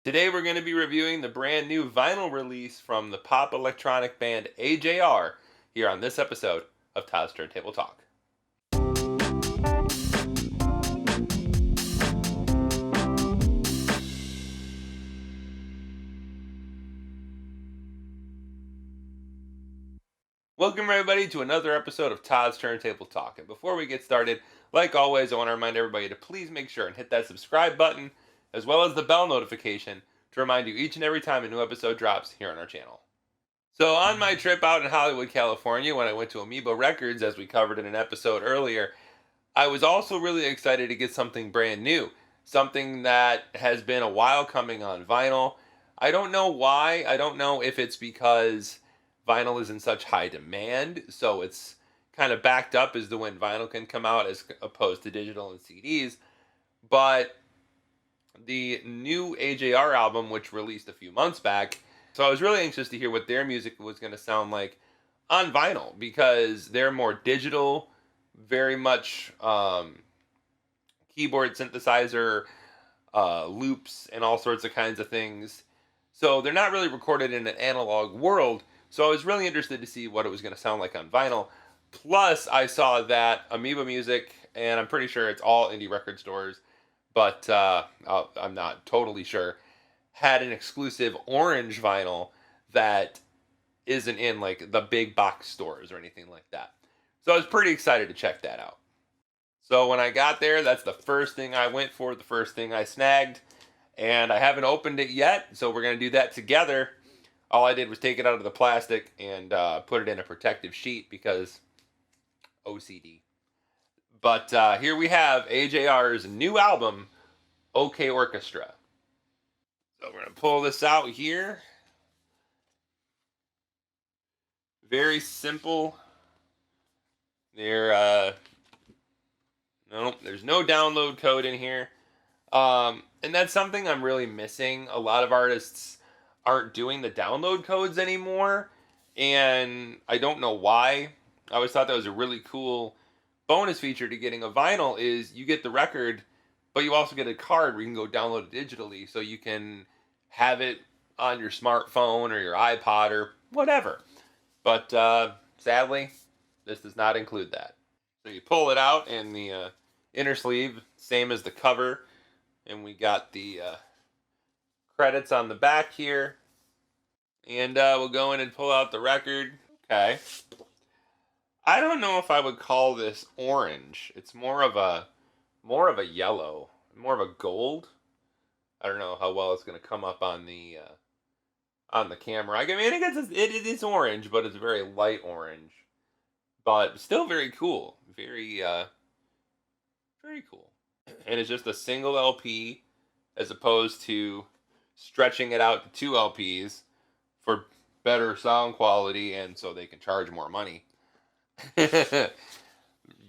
Today we're going to be reviewing the brand new vinyl release from the pop electronic band AJR here on this episode of Todd's Turntable Talk. Welcome everybody to another episode of Todd's Turntable Talk. And before we get started, like always, I want to remind everybody to please make sure and hit that subscribe button as well as the bell notification to remind you each and every time a new episode drops here on our channel. So on my trip out in Hollywood, California, when I went to Amoeba Records, as we covered in an episode earlier, I was also really excited to get something brand new, something that has been a while coming on vinyl. I don't know why. I don't know if it's because vinyl is in such high demand, so it's kind of backed up as to when vinyl can come out as opposed to digital and CDs. But the new AJR album, which released a few months back, so I was really anxious to hear what their music was going to sound like on vinyl because they're more digital, very much keyboard synthesizer, loops, and all sorts of kinds of things. So they're not really recorded in an analog world. So I was really interested to see what it was going to sound like on vinyl. Plus, I saw that Amoeba Music, and I'm pretty sure it's all indie record stores, but I'm not totally sure, had an exclusive orange vinyl that isn't in like the big box stores or anything like that. So I was pretty excited to check that out. So when I got there, that's the first thing I went for, the first thing I snagged, and I haven't opened it yet, so we're going to do that together. All I did was take it out of the plastic and put it in a protective sheet because OCD. But here we have AJR's new album, OK Orchestra. So we're going to pull this out here. Very simple. There's no download code in here. And that's something I'm really missing. A lot of artists aren't doing the download codes anymore, and I don't know why. I always thought that was a really cool bonus feature to getting a vinyl is you get the record, but you also get a card where you can go download it digitally so you can have it on your smartphone or your iPod or whatever. But sadly, this does not include that. So you pull it out and the inner sleeve, same as the cover, and we got the credits on the back here. And we'll go in and pull out the record. Okay. I don't know if I would call this orange. It's more of a yellow, more of a gold. I don't know how well it's going to come up on the camera. I mean, I guess it is orange, but it's a very light orange. But still very cool. Very cool. And it's just a single LP as opposed to stretching it out to two LPs for better sound quality and so they can charge more money.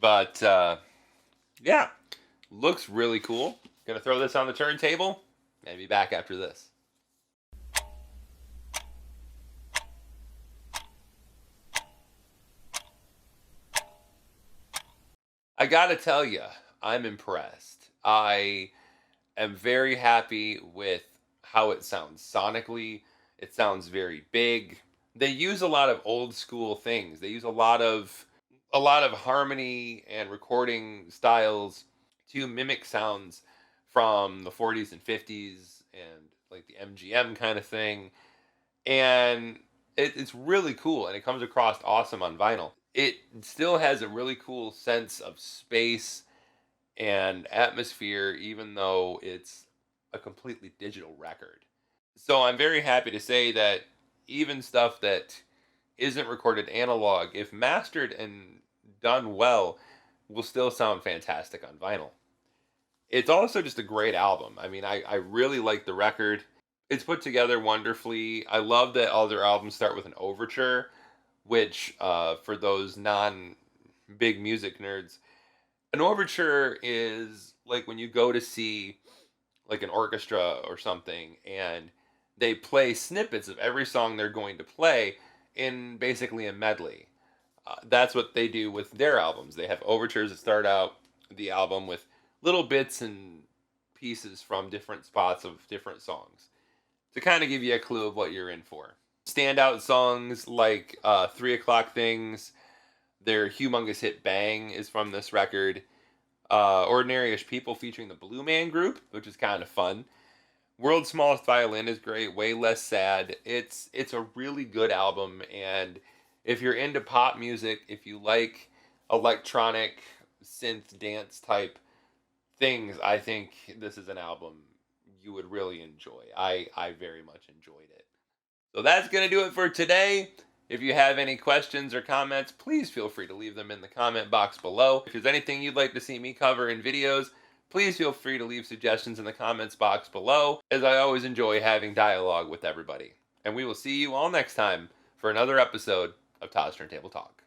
But yeah, looks really cool. Gonna throw this on the turntable and be back after this. I gotta tell you, I'm impressed. I am very happy with how it sounds sonically. It sounds very big. They use a lot of old school things. They use a lot of harmony and recording styles to mimic sounds from the 40s and 50s and like the MGM kind of thing. And it's really cool and it comes across awesome on vinyl. It still has a really cool sense of space and atmosphere, even though it's a completely digital record. So I'm very happy to say that even stuff that isn't recorded analog, if mastered and done well, will still sound fantastic on vinyl. It's also just a great album. I mean, I really like the record. It's put together wonderfully. I love that all their albums start with an overture, which, for those non-big music nerds, an overture is like when you go to see like an orchestra or something and they play snippets of every song they're going to play in basically a medley. That's what they do with their albums. They have overtures that start out the album with little bits and pieces from different spots of different songs. to kind of give you a clue of what you're in for. Standout songs like 3 O'Clock Things, their humongous hit Bang is from this record. Ordinary-ish People featuring the Blue Man Group, which is kind of fun. World's Smallest Violin is great, way less sad. It's a really good album, and if you're into pop music, if you like electronic synth dance type things, I think this is an album you would really enjoy. I very much enjoyed it. So that's going to do it for today. If you have any questions or comments, please feel free to leave them in the comment box below. If there's anything you'd like to see me cover in videos, please feel free to leave suggestions in the comments box below, as I always enjoy having dialogue with everybody. And we will see you all next time for another episode of Todd's Turntable Talk.